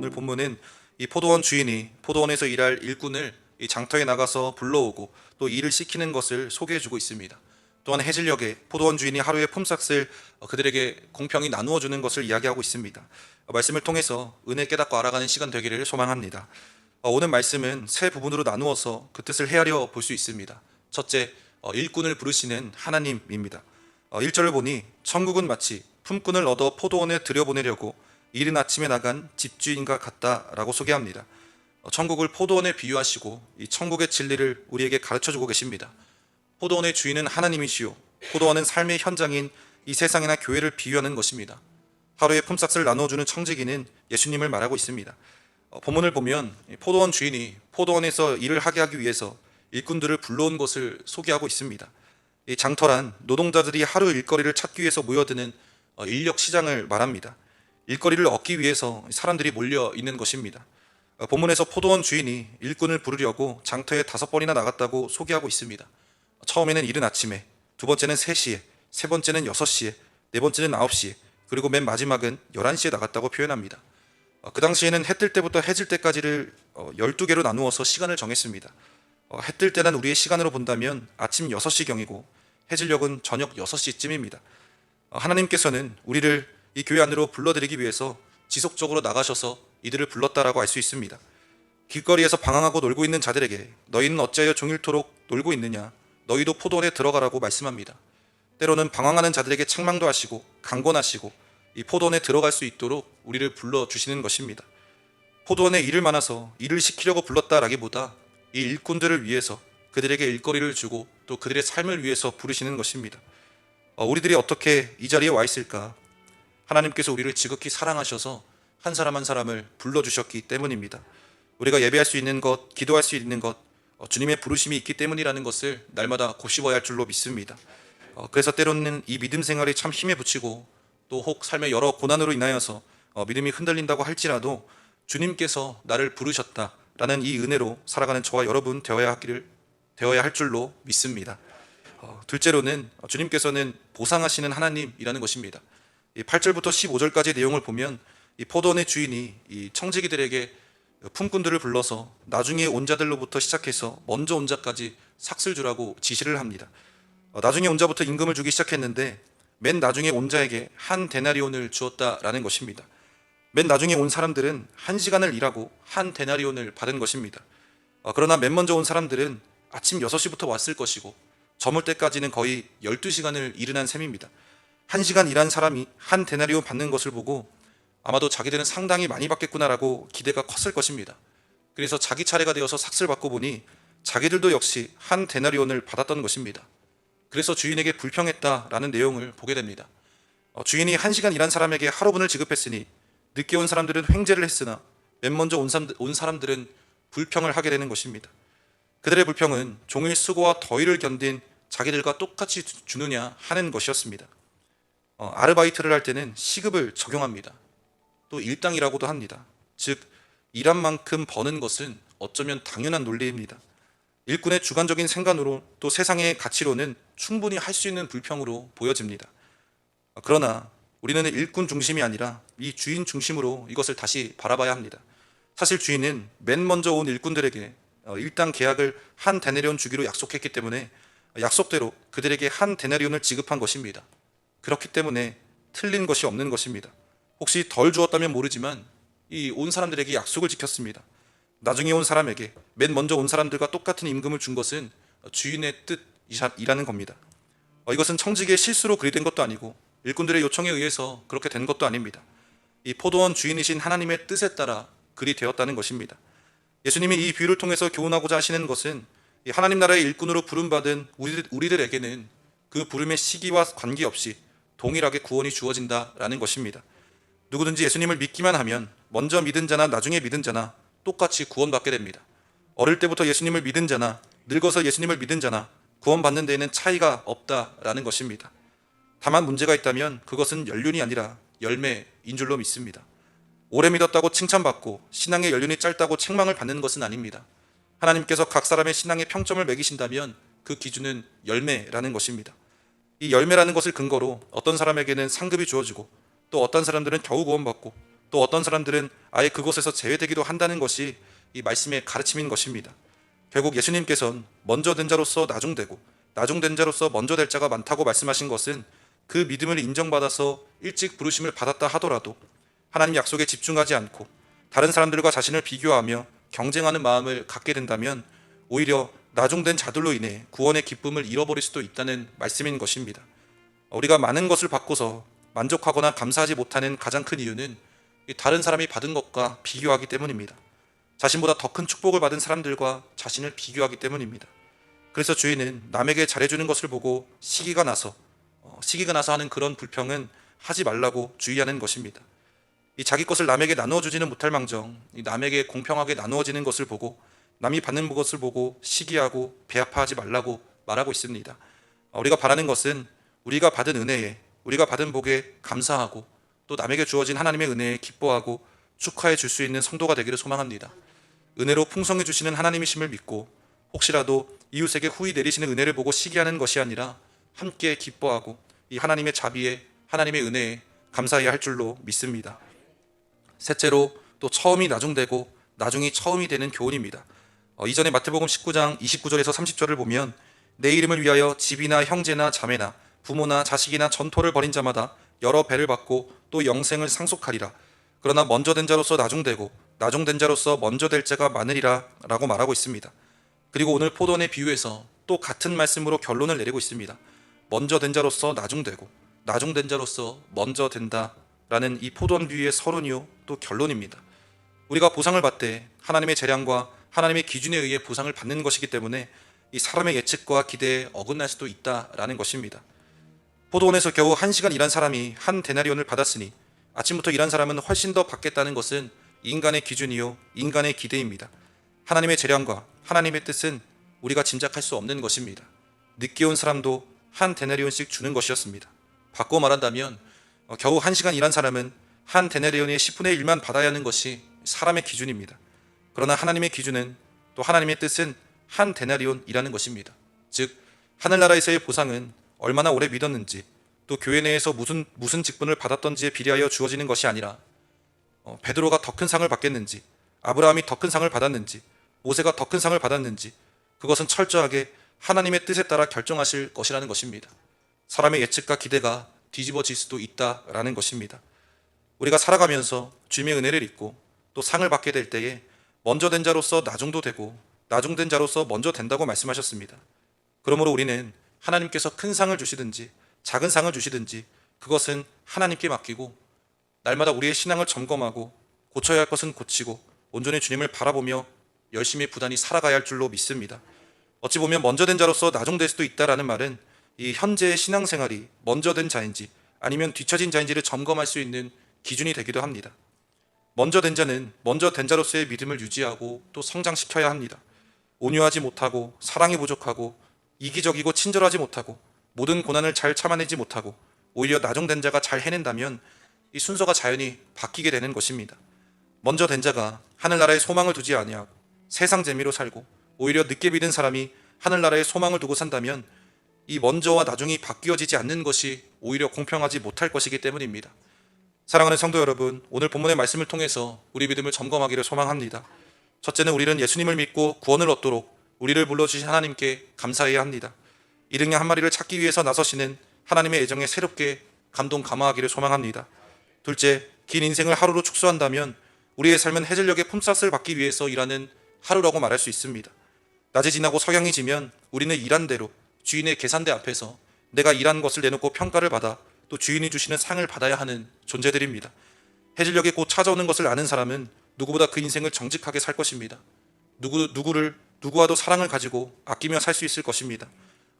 오늘 본문은 이 포도원 주인이 포도원에서 일할 일꾼을 이 장터에 나가서 불러오고 또 일을 시키는 것을 소개해주고 있습니다. 또한 해질녘에 포도원 주인이 하루의 품삯을 그들에게 공평히 나누어 주는 것을 이야기하고 있습니다. 말씀을 통해서 은혜 깨닫고 알아가는 시간 되기를 소망합니다. 오늘 말씀은 세 부분으로 나누어서 그 뜻을 헤아려 볼 수 있습니다. 첫째, 일꾼을 부르시는 하나님입니다. 1절을 보니 천국은 마치 품꾼을 얻어 포도원에 들여보내려고 이른 아침에 나간 집주인과 같다라고 소개합니다. 천국을 포도원에 비유하시고 이 천국의 진리를 우리에게 가르쳐주고 계십니다. 포도원의 주인은 하나님이시요, 포도원은 삶의 현장인 이 세상이나 교회를 비유하는 것입니다. 하루의 품삯을 나눠주는 청지기는 예수님을 말하고 있습니다. 본문을 보면 포도원 주인이 포도원에서 일을 하게 하기 위해서 일꾼들을 불러온 것을 소개하고 있습니다. 이 장터란 노동자들이 하루 일거리를 찾기 위해서 모여드는 인력 시장을 말합니다. 일거리를 얻기 위해서 사람들이 몰려 있는 것입니다. 본문에서 포도원 주인이 일꾼을 부르려고 장터에 5번이나 나갔다고 소개하고 있습니다. 처음에는 이른 아침에, 두 번째는 3시에, 세 번째는 6시에, 네 번째는 9시에, 그리고 맨 마지막은 11시에 나갔다고 표현합니다. 그 당시에는 해 뜰 때부터 해질 때까지를 12개로 나누어서 시간을 정했습니다. 해 뜰 때는 우리의 시간으로 본다면 아침 6시경이고 해질녘은 저녁 6시쯤입니다. 하나님께서는 우리를 이 교회 안으로 불러들이기 위해서 지속적으로 나가셔서 이들을 불렀다라고 알 수 있습니다. 길거리에서 방황하고 놀고 있는 자들에게 너희는 어찌하여 종일토록 놀고 있느냐, 너희도 포도원에 들어가라고 말씀합니다. 때로는 방황하는 자들에게 책망도 하시고 강권하시고 이 포도원에 들어갈 수 있도록 우리를 불러주시는 것입니다. 포도원에 일을 많아서 일을 시키려고 불렀다라기보다 이 일꾼들을 위해서 그들에게 일거리를 주고 또 그들의 삶을 위해서 부르시는 것입니다. 우리들이 어떻게 이 자리에 와 있을까? 하나님께서 우리를 지극히 사랑하셔서 한 사람 한 사람을 불러주셨기 때문입니다. 우리가 예배할 수 있는 것, 기도할 수 있는 것, 주님의 부르심이 있기 때문이라는 것을 날마다 곱씹어야 할 줄로 믿습니다. 그래서 때로는 이 믿음 생활이 참 힘에 부치고 또 혹 삶의 여러 고난으로 인하여서 믿음이 흔들린다고 할지라도 주님께서 나를 부르셨다라는 이 은혜로 살아가는 저와 여러분 되어야 할 줄로 믿습니다. 둘째로는 주님께서는 보상하시는 하나님이라는 것입니다. 8절부터 15절까지 내용을 보면 이 포도원의 주인이 이 청지기들에게 품꾼들을 불러서 나중에 온 자들로부터 시작해서 먼저 온 자까지 삭슬 주라고 지시를 합니다. 나중에 온 자부터 임금을 주기 시작했는데 맨 나중에 온 자에게 한 데나리온을 주었다라는 것입니다. 맨 나중에 온 사람들은 1시간을 일하고 한 데나리온을 받은 것입니다. 그러나 맨 먼저 온 사람들은 아침 6시부터 왔을 것이고 저물 때까지는 거의 12시간을 일을 한 셈입니다. 1시간 일한 사람이 한 데나리온 받는 것을 보고 아마도 자기들은 상당히 많이 받겠구나라고 기대가 컸을 것입니다. 그래서 자기 차례가 되어서 삭슬 받고 보니 자기들도 역시 한 데나리온을 받았던 것입니다. 그래서 주인에게 불평했다라는 내용을 보게 됩니다. 주인이 1시간 일한 사람에게 하루분을 지급했으니 늦게 온 사람들은 횡재를 했으나 맨 먼저 온 사람들은 불평을 하게 되는 것입니다. 그들의 불평은 종일 수고와 더위를 견딘 자기들과 똑같이 주느냐 하는 것이었습니다. 아르바이트를 할 때는 시급을 적용합니다. 또 일당이라고도 합니다. 즉 일한 만큼 버는 것은 어쩌면 당연한 논리입니다. 일꾼의 주관적인 생각으로 또 세상의 가치로는 충분히 할 수 있는 불평으로 보여집니다. 그러나 우리는 일꾼 중심이 아니라 이 주인 중심으로 이것을 다시 바라봐야 합니다. 사실 주인은 맨 먼저 온 일꾼들에게 일당 계약을 한 데나리온 주기로 약속했기 때문에 약속대로 그들에게 한 데나리온을 지급한 것입니다. 그렇기 때문에 틀린 것이 없는 것입니다. 혹시 덜 주었다면 모르지만 이 온 사람들에게 약속을 지켰습니다. 나중에 온 사람에게 맨 먼저 온 사람들과 똑같은 임금을 준 것은 주인의 뜻이라는 겁니다. 이것은 청지기의 실수로 그리 된 것도 아니고 일꾼들의 요청에 의해서 그렇게 된 것도 아닙니다. 이 포도원 주인이신 하나님의 뜻에 따라 그리 되었다는 것입니다. 예수님이 이 비유를 통해서 교훈하고자 하시는 것은 이 하나님 나라의 일꾼으로 부름받은 우리들에게는 그 부름의 시기와 관계없이 동일하게 구원이 주어진다라는 것입니다. 누구든지 예수님을 믿기만 하면 먼저 믿은 자나 나중에 믿은 자나 똑같이 구원받게 됩니다. 어릴 때부터 예수님을 믿은 자나 늙어서 예수님을 믿은 자나 구원받는 데에는 차이가 없다라는 것입니다. 다만 문제가 있다면 그것은 연륜이 아니라 열매인 줄로 믿습니다. 오래 믿었다고 칭찬받고 신앙의 연륜이 짧다고 책망을 받는 것은 아닙니다. 하나님께서 각 사람의 신앙의 평점을 매기신다면 그 기준은 열매라는 것입니다. 이 열매라는 것을 근거로 어떤 사람에게는 상급이 주어지고 또 어떤 사람들은 겨우 구원받고 또 어떤 사람들은 아예 그곳에서 제외되기도 한다는 것이 이 말씀의 가르침인 것입니다. 결국 예수님께서는 먼저 된 자로서 나중되고 나중된 자로서 먼저 될 자가 많다고 말씀하신 것은 그 믿음을 인정받아서 일찍 부르심을 받았다 하더라도 하나님 약속에 집중하지 않고 다른 사람들과 자신을 비교하며 경쟁하는 마음을 갖게 된다면 오히려 나중된 자들로 인해 구원의 기쁨을 잃어버릴 수도 있다는 말씀인 것입니다. 우리가 많은 것을 받고서 만족하거나 감사하지 못하는 가장 큰 이유는 다른 사람이 받은 것과 비교하기 때문입니다. 자신보다 더 큰 축복을 받은 사람들과 자신을 비교하기 때문입니다. 그래서 주인은 남에게 잘해주는 것을 보고 시기가 나서 하는 그런 불평은 하지 말라고 주의하는 것입니다. 이 자기 것을 남에게 나누어주지는 못할 망정 이 남에게 공평하게 나누어지는 것을 보고 남이 받는 것을 보고 시기하고 배아파하지 말라고 말하고 있습니다. 우리가 바라는 것은 우리가 받은 은혜에, 우리가 받은 복에 감사하고 또 남에게 주어진 하나님의 은혜에 기뻐하고 축하해 줄 수 있는 성도가 되기를 소망합니다. 은혜로 풍성해 주시는 하나님이심을 믿고 혹시라도 이웃에게 후히 내리시는 은혜를 보고 시기하는 것이 아니라 함께 기뻐하고 이 하나님의 자비에, 하나님의 은혜에 감사해야 할 줄로 믿습니다. 셋째로 또 처음이 나중되고 나중이 처음이 되는 교훈입니다. 이전에 마태복음 19장 29절에서 30절을 보면 내 이름을 위하여 집이나 형제나 자매나 부모나 자식이나 전토를 벌인 자마다 여러 배를 받고 또 영생을 상속하리라. 그러나 먼저 된 자로서 나중되고 나중된 자로서 먼저 될 자가 많으리라 라고 말하고 있습니다. 그리고 오늘 포도원의 비유에서 또 같은 말씀으로 결론을 내리고 있습니다. 먼저 된 자로서 나중되고 나중된 자로서 먼저 된다 라는 이 포도원 비유의 서론이요 또 결론입니다. 우리가 보상을 받되 하나님의 재량과 하나님의 기준에 의해 보상을 받는 것이기 때문에 이 사람의 예측과 기대에 어긋날 수도 있다라는 것입니다. 포도원에서 겨우 1시간 일한 사람이 한 데나리온을 받았으니 아침부터 일한 사람은 훨씬 더 받겠다는 것은 인간의 기준이요 인간의 기대입니다. 하나님의 재량과 하나님의 뜻은 우리가 짐작할 수 없는 것입니다. 늦게 온 사람도 한 데나리온씩 주는 것이었습니다. 바꿔 말한다면 겨우 1시간 일한 사람은 한 데나리온의 10분의 1만 받아야 하는 것이 사람의 기준입니다. 그러나 하나님의 기준은 또 하나님의 뜻은 한 데나리온이라는 것입니다. 즉 하늘나라에서의 보상은 얼마나 오래 믿었는지 또 교회 내에서 무슨 직분을 받았던지에 비례하여 주어지는 것이 아니라 베드로가 더 큰 상을 받겠는지 아브라함이 더 큰 상을 받았는지 모세가 더 큰 상을 받았는지 그것은 철저하게 하나님의 뜻에 따라 결정하실 것이라는 것입니다. 사람의 예측과 기대가 뒤집어질 수도 있다라는 것입니다. 우리가 살아가면서 주님의 은혜를 입고 또 상을 받게 될 때에 먼저 된 자로서 나중도 되고 나중된 자로서 먼저 된다고 말씀하셨습니다. 그러므로 우리는 하나님께서 큰 상을 주시든지 작은 상을 주시든지 그것은 하나님께 맡기고 날마다 우리의 신앙을 점검하고 고쳐야 할 것은 고치고 온전히 주님을 바라보며 열심히 부단히 살아가야 할 줄로 믿습니다. 어찌 보면 먼저 된 자로서 나중될 수도 있다라는 말은 이 현재의 신앙생활이 먼저 된 자인지 아니면 뒤처진 자인지를 점검할 수 있는 기준이 되기도 합니다. 먼저 된 자는 먼저 된 자로서의 믿음을 유지하고 또 성장시켜야 합니다. 온유하지 못하고 사랑이 부족하고 이기적이고 친절하지 못하고 모든 고난을 잘 참아내지 못하고 오히려 나중된 자가 잘 해낸다면 이 순서가 자연히 바뀌게 되는 것입니다. 먼저 된 자가 하늘나라에 소망을 두지 아니하고 세상 재미로 살고 오히려 늦게 믿은 사람이 하늘나라에 소망을 두고 산다면 이 먼저와 나중이 바뀌어지지 않는 것이 오히려 공평하지 못할 것이기 때문입니다. 사랑하는 성도 여러분, 오늘 본문의 말씀을 통해서 우리 믿음을 점검하기를 소망합니다. 첫째는 우리는 예수님을 믿고 구원을 얻도록 우리를 불러주신 하나님께 감사해야 합니다. 이등양 한 마리를 찾기 위해서 나서시는 하나님의 애정에 새롭게 감동감화하기를 소망합니다. 둘째, 긴 인생을 하루로 축소한다면 우리의 삶은 해질녘의 품삯을 받기 위해서 일하는 하루라고 말할 수 있습니다. 낮이 지나고 석양이 지면 우리는 일한 대로 주인의 계산대 앞에서 내가 일한 것을 내놓고 평가를 받아 또 주인이 주시는 상을 받아야 하는 존재들입니다. 해질녘에 곧 찾아오는 것을 아는 사람은 누구보다 그 인생을 정직하게 살 것입니다. 누구와도 사랑을 가지고 아끼며 살 수 있을 것입니다.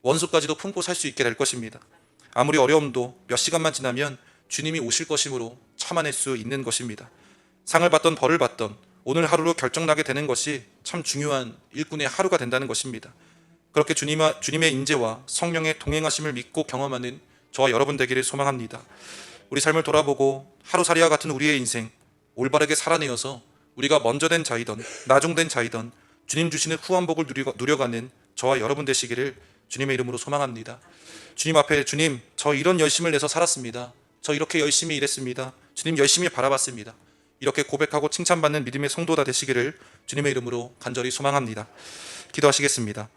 원수까지도 품고 살 수 있게 될 것입니다. 아무리 어려움도 몇 시간만 지나면 주님이 오실 것이므로 참아낼 수 있는 것입니다. 상을 받던 벌을 받던 오늘 하루로 결정나게 되는 것이 참 중요한 일꾼의 하루가 된다는 것입니다. 그렇게 주님의 인재와 성령의 동행하심을 믿고 경험하는 저와 여러분 되기를 소망합니다. 우리 삶을 돌아보고 하루살이와 같은 우리의 인생 올바르게 살아내어서 우리가 먼저 된 자이던 나중된 자이던 주님 주시는 후한복을 누려가는 저와 여러분 되시기를 주님의 이름으로 소망합니다. 주님 앞에 주님, 저 이런 열심을 내서 살았습니다. 저 이렇게 열심히 일했습니다. 주님 열심히 바라봤습니다. 이렇게 고백하고 칭찬받는 믿음의 성도다 되시기를 주님의 이름으로 간절히 소망합니다. 기도하시겠습니다.